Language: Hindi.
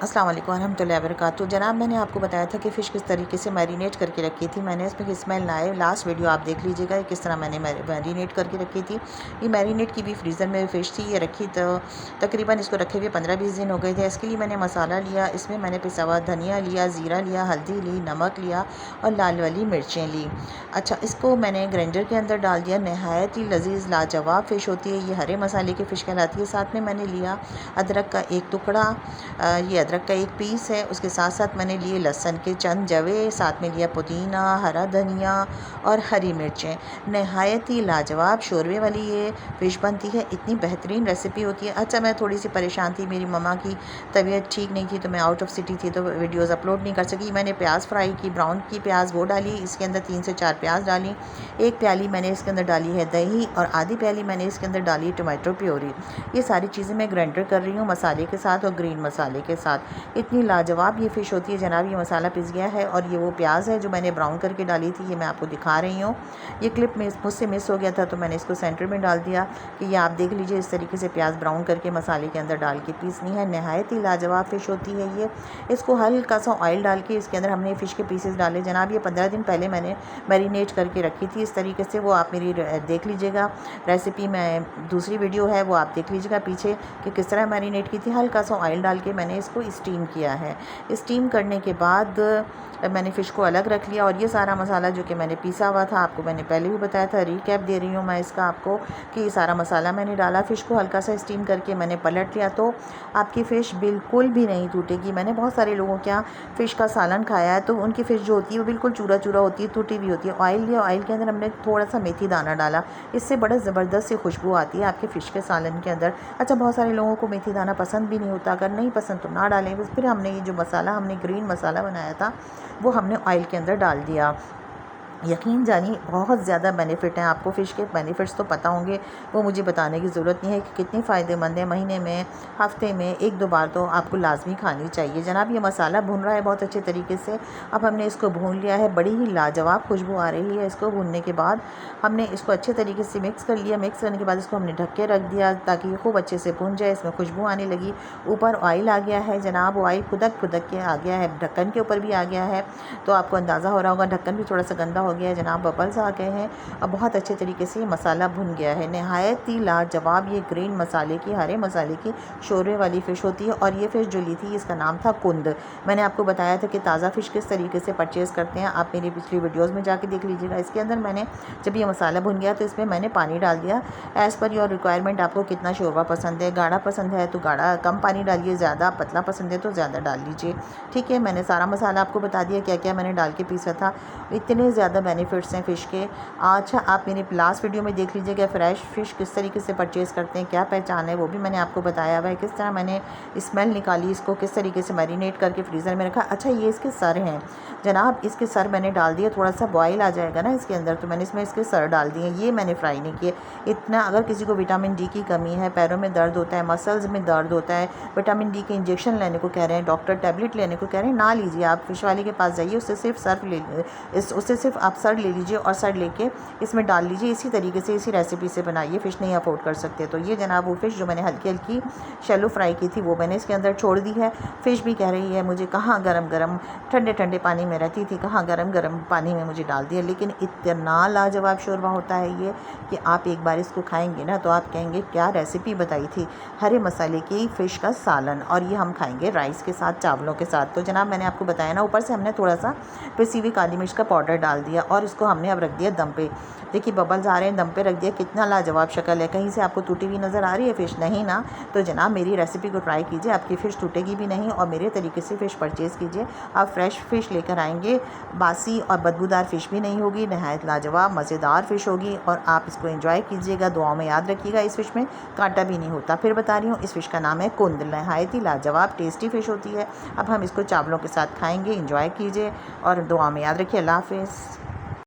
अस्सलाम वालेकुम रहमतुल्लाहि व बरकातुहू। जनाब, मैंने आपको बताया था कि फ़िश किस तरीके से मैरिनेट करके रखी थी। मैंने इसमें स्मेल ना आए, लास्ट वीडियो आप देख लीजिएगा किस तरह मैंने मैरिनेट करके रखी थी। ये मैरिनेट की भी फ्रीज़र में फ़िश थी, ये रखी तो तकरीबन इसको रखे हुए 15-20 दिन हो गए थे। इसके लिए मैंने मसाला लिया, इसमें मैंने पिसा हुआ धनिया लिया, ज़ीरा लिया, हल्दी ली, नमक लिया और लाल वाली मिर्चें ली। अच्छा, इसको मैंने ग्राइंडर के अंदर डाल दिया। नहायत ही लजीज़ लाजवाब फ़िश होती है ये, हरे मसाले की फ़िश कहलाती है। साथ में मैंने लिया अदरक का एक टुकड़ा, ये अदरक का एक पीस है। उसके साथ साथ मैंने लिए लहसुन के चंद जवे, साथ में लिया पुदीना, हरा धनिया और हरी मिर्चें। नहायत ही लाजवाब शोरबे वाली ये फ़िश बनती है, इतनी बेहतरीन रेसिपी होती है। अच्छा, मैं थोड़ी सी परेशान थी, मेरी मम्मा की तबीयत ठीक नहीं थी तो मैं आउट ऑफ सिटी थी तो वीडियोज़ अपलोड नहीं कर सकी। मैंने प्याज फ्राई की, ब्राउन की प्याज वो डाली, इसके अंदर 3 से 4 प्याज डाली। 1 प्याली मैंने इसके अंदर डाली है दही और आधी प्याली मैंने इसके अंदर डाली टमाटो प्योरी। ये सारी चीज़ें मैं ग्राइंडर कर रही हूँ मसाले के साथ और ग्रीन मसाले के साथ। इतनी लाजवाब ये फ़िश होती है जनाब। ये मसाला पिस गया है और ये वो प्याज है जो मैंने ब्राउन करके डाली थी, ये मैं आपको दिखा रही हूँ। ये क्लिप में मुझसे मिस हो गया था तो मैंने इसको सेंटर में डाल दिया कि ये आप देख लीजिए, इस तरीके से प्याज ब्राउन करके मसाले के अंदर डाल के पीसनी है। नहायत ही लाजवाब फ़िश होती है ये। इसको हल्का सा ऑयल डाल के इसके अंदर हमने फ़िश के पीसेस डाले। जनाब, ये 15 दिन पहले मैंने मैरिनेट करके रखी थी इस तरीके से, वो आप मेरी देख लीजिएगा रेसिपी में, दूसरी वीडियो है वो आप देख लीजिएगा पीछे कि किस तरह मैरिनेट की थी। हल्का सा ऑयल डाल के मैंने इसको स्टीम किया है। स्टीम करने के बाद मैंने फ़िश को अलग रख लिया और ये सारा मसाला जो कि मैंने पीसा हुआ था, आपको मैंने पहले भी बताया था, रिकैप दे रही हूँ मैं इसका आपको कि ये सारा मसाला मैंने डाला। फ़िश को हल्का सा स्टीम करके मैंने पलट लिया तो आपकी फ़िश बिल्कुल भी नहीं टूटेगी। मैंने बहुत सारे लोगों के यहाँ फ़िश का सालन खाया है तो उनकी फ़िश जो होती है वो बिल्कुल चूरा चूरा होती है, टूटी हुई होती है। ऑयल लिया, ऑयल के अंदर हमने थोड़ा सा मेथी दाना डाला, इससे बड़ा ज़बरदस्त सी खुशबू आती है आपके फ़िश के सालन के अंदर। अच्छा, बहुत सारे लोगों को मेथी दाना पसंद भी नहीं होता, अगर नहीं पसंद तो ना डालें। बस फिर हमने ये जो मसाला हमने ग्रीन मसाला बनाया था वो हमने ऑयल के अंदर डाल दिया। यकीन जानिए बहुत ज़्यादा बेनिफिट हैं। आपको फ़िश के बेनिफिट्स तो पता होंगे, वो मुझे बताने की ज़रूरत नहीं है कि कितनी फ़ायदेमंद है। महीने में, हफ़्ते में 1-2 बार तो आपको लाजमी खानी चाहिए। जनाब, ये मसाला भुन रहा है बहुत अच्छे तरीके से। अब हमने इसको भून लिया है, बड़ी ही लाजवाब खुशबू आ रही है। इसको भूनने के बाद हमने इसको अच्छे तरीके से मिक्स कर लिया। मिक्स करने के बाद इसको हमने ढक के रख दिया ताकि ये खूब अच्छे से भुन जाए। इसमें खुशबू आने लगी, ऊपर ऑयल आ गया है जनाब, ऑयल खुदक खुदक के आ गया है, ढक्कन के ऊपर भी आ गया है तो आपको अंदाज़ा हो रहा होगा ढक्कन भी थोड़ा सा गंदा हो गया है जनाब, बबल्स आ गए हैं। अब बहुत अच्छे तरीके से ये मसाला भुन गया है। नहायत ही लाजवाब ये ग्रीन मसाले की, हरे मसाले की शोरबे वाली फ़िश होती है। और ये फ़िश जो ली थी इसका नाम था कुंद। मैंने आपको बताया था कि ताज़ा फ़िश किस तरीके से परचेज़ करते हैं, आप मेरी पिछली वीडियोज़ में जाके देख लीजिएगा। इसके अंदर मैंने जब ये मसाला भुन गया तो इसमें मैंने पानी डाल दिया। एज़ पर योर रिक्वायरमेंट, आपको कितना शोरबा पसंद है, गाढ़ा पसंद है तो गाढ़ा कम पानी डालिए, ज़्यादा पतला पसंद है तो ज़्यादा डाल लीजिए। ठीक है, मैंने सारा मसाला आपको बता दिया क्या क्या मैंने डाल के पीसा था। इतने ज़्यादा बेनिफिट्स हैं फ़िश के। अच्छा, आप मेरी लास्ट वीडियो में देख लीजिएगा फ्रेश फ़िश किस तरीके से परचेज़ करते हैं, क्या पहचान है, वो भी मैंने आपको बताया हुआ है। किस तरह मैंने स्मेल निकाली, इसको किस तरीके से मैरिनेट करके फ्रीज़र में रखा। अच्छा, ये इसके सर हैं जनाब, इसके सर मैंने डाल दिए। थोड़ा सा बॉयल आ जाएगा ना इसके अंदर तो मैंने इसमें इसके सर डाल दिए। ये मैंने फ्राई नहीं किए। इतना, अगर किसी को विटामिन डी की कमी है, पैरों में दर्द होता है, मसल्स में दर्द होता है, विटामिन डी के इंजेक्शन लेने को कह रहे हैं डॉक्टर, टैबलेट लेने को कह रहे हैं, ना लीजिए। आप फ़िश वाले के पास जाइए, उससे सिर्फ उससे सिर्फ आप सर ले लीजिए और सर लेके इसमें डाल लीजिए। इसी तरीके से, इसी रेसिपी से बनाइए। फ़िश नहीं अफोर्ड कर सकते तो ये जनाब वो फ़िश जो मैंने हल्की हल्की शैलो फ्राई की थी वो मैंने इसके अंदर छोड़ दी है। फ़िश भी कह रही है मुझे कहाँ गरम गरम ठंडे ठंडे पानी में रहती थी, कहाँ गरम गरम पानी में मुझे डाल दिया। लेकिन इतना लाजवाब शोरबा होता है ये कि आप एक बार इसको खाएंगे ना तो आप कहेंगे क्या रेसिपी बताई थी। हरे मसाले की फ़िश का सालन, और ये हम खाएंगे राइस के साथ, चावलों के साथ। तो जनाब, मैंने आपको बताया ना, ऊपर से हमने थोड़ा सा पिसी हुई काली मिर्च का पाउडर डाल दिया और इसको हमने अब रख दिया दम पे। देखिए बबल्स आ रहे हैं, दम पे रख दिया। कितना लाजवाब शक्ल है। कहीं से आपको टूटी हुई नज़र आ रही है फ़िश? नहीं ना। तो जनाब, मेरी रेसिपी को ट्राई कीजिए, आपकी फ़िश टूटेगी भी नहीं और मेरे तरीके से फ़िश परचेज़ कीजिए। आप फ्रेश फ़िश लेकर आएंगे, बासी और बदबूदार फ़िश भी नहीं होगी, नहायत लाजवाब मज़ेदार फ़िश होगी और आप इसको एंजॉय कीजिएगा। दुआओं में याद रखिएगा, इस फ़िश में कांटा भी नहीं होता। फिर बता रही हूँ, इस फ़िश का नाम है कुंद। नहायत ही लाजवाब टेस्टी फ़िश होती है। अब हम इसको चावलों के साथ खाएँगे, एंजॉय कीजिए और दुआ में याद रखिए। अल्लाह हाफ़िज़।